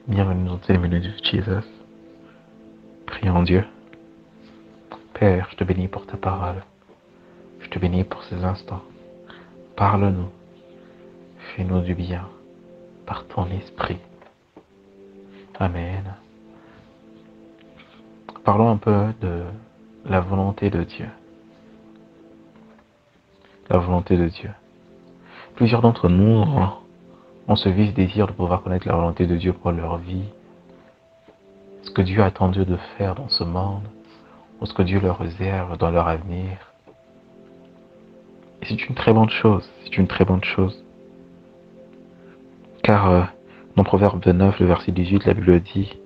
Bienvenue dans cette minute de Jesus. Prions Dieu. Père, je te bénis pour ta parole. Je te bénis pour ces instants. Parle-nous. Fais-nous du bien par ton esprit. Amen. Parlons un peu de la volonté de Dieu. La volonté de Dieu. Plusieurs d'entre nous ont ce vif désir de pouvoir connaître la volonté de Dieu pour leur vie. Ce que Dieu attend d'eux de faire dans ce monde, ou ce que Dieu leur réserve dans leur avenir. Et c'est une très bonne chose, c'est une très bonne chose. Car dans Proverbe 9, le verset 18, la Bible dit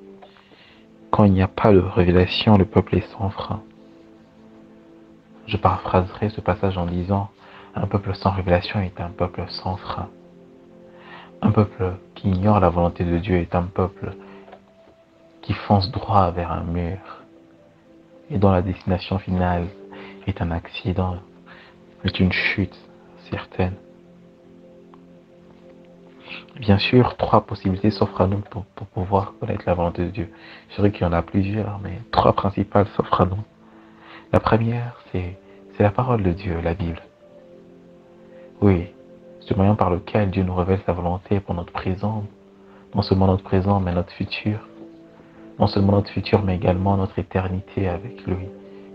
« Quand il n'y a pas de révélation, le peuple est sans frein. » Je paraphraserai ce passage en disant « Un peuple sans révélation est un peuple sans frein. » Un peuple qui ignore la volonté de Dieu est un peuple qui fonce droit vers un mur et dont la destination finale est un accident, est une chute certaine. Bien sûr, 3 possibilités s'offrent à nous pour pouvoir connaître la volonté de Dieu. Je dirais qu'il y en a plusieurs, mais 3 principales s'offrent à nous. La première, c'est la parole de Dieu, la Bible. Oui, c'est le moyen par lequel Dieu nous révèle sa volonté pour notre présent, non seulement notre présent, mais notre futur. Non seulement notre futur, mais également notre éternité avec lui,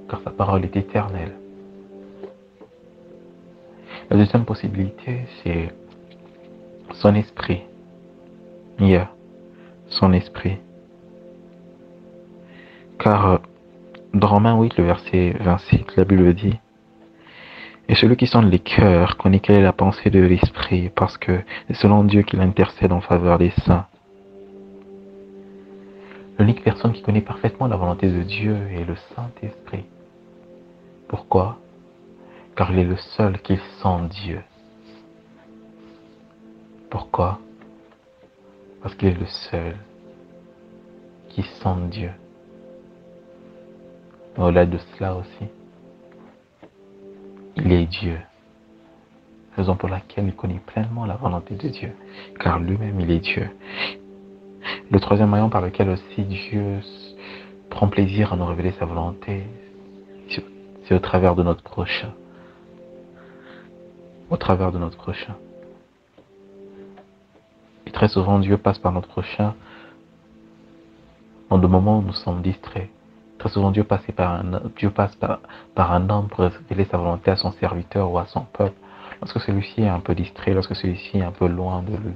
car sa parole est éternelle. La deuxième possibilité, c'est son esprit. Son esprit. Car dans Romains 8, le verset 26, la Bible dit « Et celui qui sonde les cœurs connaît quelle est la pensée de l'esprit, parce que c'est selon Dieu qu'il intercède en faveur des saints. » L'unique personne qui connaît parfaitement la volonté de Dieu est le Saint-Esprit. Pourquoi? Car il est le seul qui sent Dieu. Pourquoi? Parce qu'il est le seul qui sent Dieu. Mais au-delà de cela aussi, il est Dieu. Raison pour laquelle il connaît pleinement la volonté de Dieu, car lui-même il est Dieu. Le troisième moyen par lequel aussi Dieu prend plaisir à nous révéler sa volonté, c'est au travers de notre prochain. Au travers de notre prochain. Et très souvent, Dieu passe par notre prochain dans des moments où nous sommes distraits. Très souvent, Dieu passe par un homme pour révéler sa volonté à son serviteur ou à son peuple, lorsque celui-ci est un peu distrait, lorsque celui-ci est un peu loin de lui.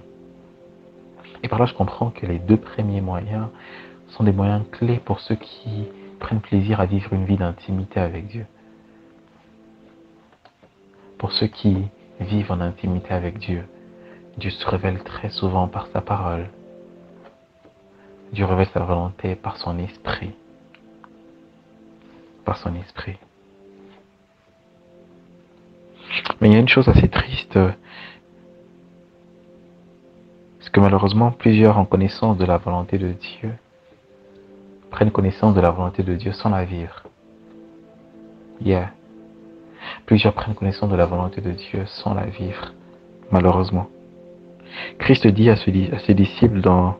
Et par là, je comprends que les 2 premiers moyens sont des moyens clés pour ceux qui prennent plaisir à vivre une vie d'intimité avec Dieu. Pour ceux qui vivent en intimité avec Dieu, Dieu se révèle très souvent par sa parole. Dieu révèle sa volonté par son esprit. Par son esprit. Mais il y a une chose assez triste, c'est que malheureusement, plusieurs en connaissance de la volonté de Dieu prennent connaissance de la volonté de Dieu sans la vivre. Plusieurs prennent connaissance de la volonté de Dieu sans la vivre, malheureusement. Christ dit à ses disciples dans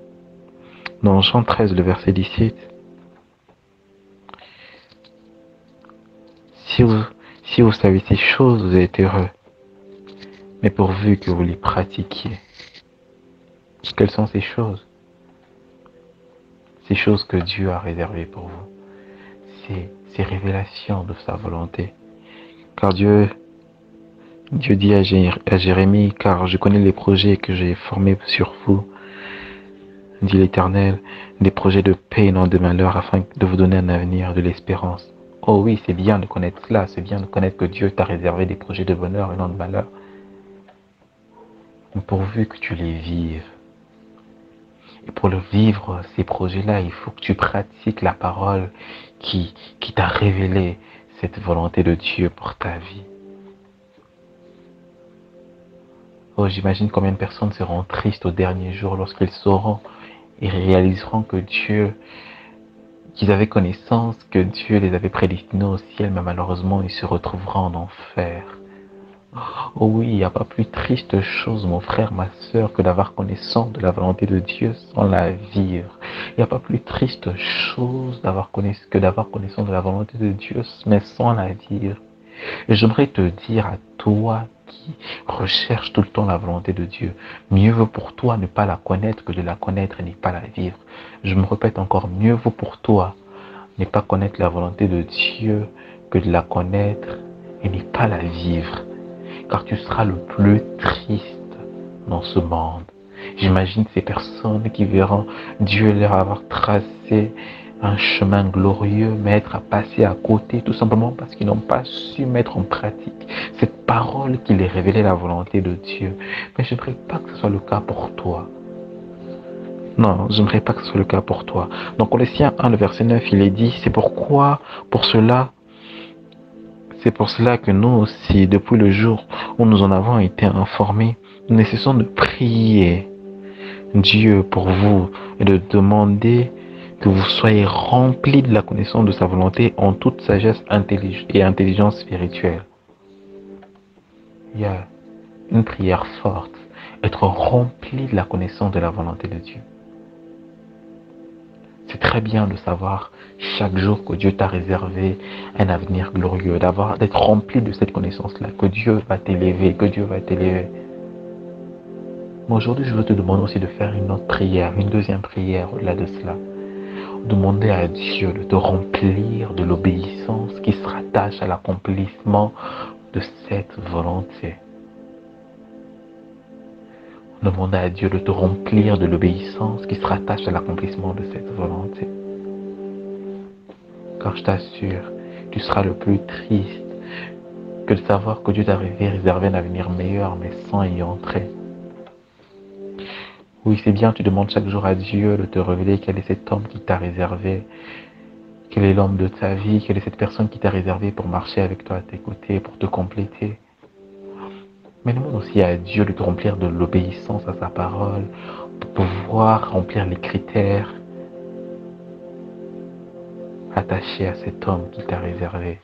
Jean 13, le verset 17, si vous savez ces choses, vous êtes heureux, mais pourvu que vous les pratiquiez. Quelles sont ces choses? Ces choses que Dieu a réservées pour vous. Ces révélations de sa volonté. Car Dieu dit à Jérémie, car je connais les projets que j'ai formés sur vous, dit l'Éternel, des projets de paix et non de malheur, afin de vous donner un avenir, de l'espérance. Oh oui, c'est bien de connaître cela, c'est bien de connaître que Dieu t'a réservé des projets de bonheur et non de malheur. Mais pourvu que tu les vives. Et pour le vivre, ces projets-là, il faut que tu pratiques la parole qui t'a révélé cette volonté de Dieu pour ta vie. Oh, j'imagine combien de personnes seront tristes au dernier jour lorsqu'ils sauront et réaliseront que qu'ils avaient connaissance, que Dieu les avait prédestinés au ciel, mais malheureusement, ils se retrouveront en enfer. Oh oui, il n'y a pas plus triste chose, mon frère, ma sœur, que d'avoir connaissance de la volonté de Dieu sans la vivre. Il n'y a pas plus triste chose que d'avoir connaissance de la volonté de Dieu, mais sans la vivre. Et j'aimerais te dire à toi qui recherche tout le temps la volonté de Dieu, mieux vaut pour toi ne pas la connaître que de la connaître et ne pas la vivre. Je me répète encore, mieux vaut pour toi ne pas connaître la volonté de Dieu que de la connaître et ne pas la vivre. Car tu seras le plus triste dans ce monde. J'imagine ces personnes qui verront Dieu leur avoir tracé un chemin glorieux, mais être à passer à côté, tout simplement parce qu'ils n'ont pas su mettre en pratique cette parole qui les révélait la volonté de Dieu. Mais je n'aimerais pas que ce soit le cas pour toi. Non, je n'aimerais pas que ce soit le cas pour toi. Dans Colossiens 1, le verset 9, il est dit, c'est pour cela que nous aussi, depuis le jour où nous en avons été informés, nous ne cessons de prier Dieu pour vous et de demander que vous soyez remplis de la connaissance de sa volonté en toute sagesse et intelligence spirituelle. Il y a une prière forte, être rempli de la connaissance de la volonté de Dieu. C'est très bien de savoir chaque jour que Dieu t'a réservé un avenir glorieux, d'être rempli de cette connaissance-là, que Dieu va t'élever, que Dieu va t'élever. Mais aujourd'hui, je veux te demander aussi de faire une autre prière, une deuxième prière au-delà de cela. Demander à Dieu de te remplir de l'obéissance qui se rattache à l'accomplissement de cette volonté. Demander à Dieu de te remplir de l'obéissance qui se rattache à l'accomplissement de cette volonté. Car je t'assure, tu seras le plus triste que de savoir que Dieu t'a réservé un avenir meilleur, mais sans y entrer. Oui, c'est bien, tu demandes chaque jour à Dieu de te révéler quel est cet homme qui t'a réservé, quel est l'homme de ta vie, quelle est cette personne qui t'a réservé pour marcher avec toi à tes côtés, pour te compléter. Mais demande aussi à Dieu de te remplir de l'obéissance à sa parole, pour pouvoir remplir les critères attachés à cet homme qui t'a réservé.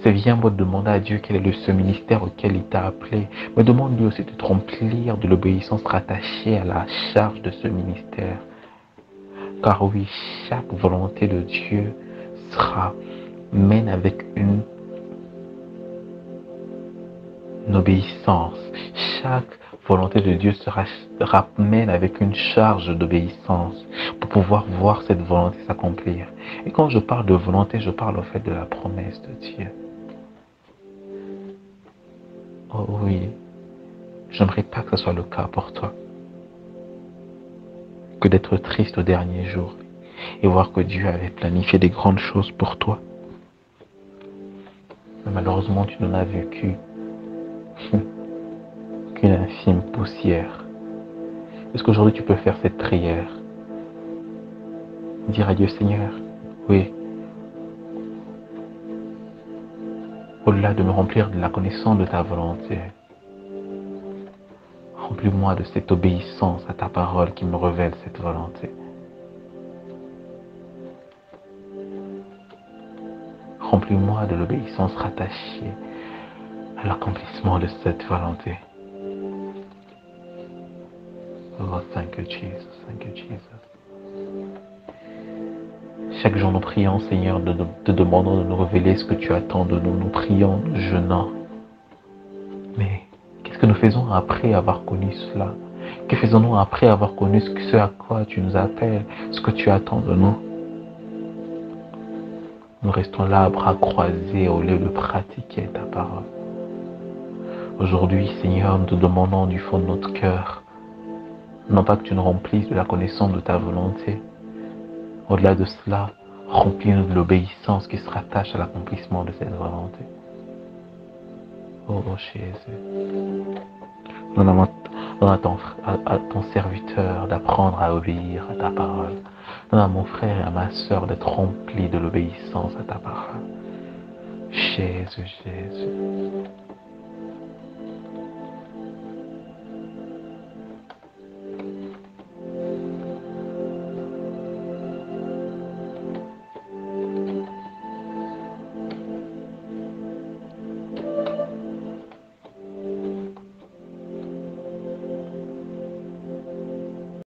C'est bien beau de demander à Dieu quel est ce ministère auquel il t'a appelé, mais demande-lui aussi de te remplir de l'obéissance rattachée à la charge de ce ministère. Car oui, chaque volonté de Dieu mène avec une obéissance. Chaque volonté de Dieu se ramène avec une charge d'obéissance pour pouvoir voir cette volonté s'accomplir. Et quand je parle de volonté, je parle au fait de la promesse de Dieu. Oh oui, j'aimerais pas que ce soit le cas pour toi. Que d'être triste au dernier jour et voir que Dieu avait planifié des grandes choses pour toi. Mais malheureusement, tu n'en as vécu qu'une infime poussière. Est-ce qu'aujourd'hui tu peux faire cette prière? Dire à Dieu, Seigneur, oui, au-delà de me remplir de la connaissance de ta volonté, remplis-moi de cette obéissance à ta parole qui me révèle cette volonté. Remplis-moi de l'obéissance rattachée à l'accomplissement de cette volonté. Oh, thank you, Jesus. Thank you, Jesus. Chaque jour, nous prions, Seigneur, te demandons de nous révéler ce que tu attends de nous. Nous prions, nous jeûnons. Mais qu'est-ce que nous faisons après avoir connu cela? Que faisons-nous après avoir connu ce à quoi tu nous appelles, ce que tu attends de nous? Nous restons là, bras croisés, au lieu de pratiquer ta parole. Aujourd'hui, Seigneur, nous te demandons du fond de notre cœur, non pas que tu nous remplisses de la connaissance de ta volonté. Au-delà de cela, remplis-nous de l'obéissance qui se rattache à l'accomplissement de cette volonté. Oh Jésus, donne à ton serviteur d'apprendre à obéir à ta parole. Donne à mon frère et à ma sœur d'être remplis de l'obéissance à ta parole. Jésus, Jésus.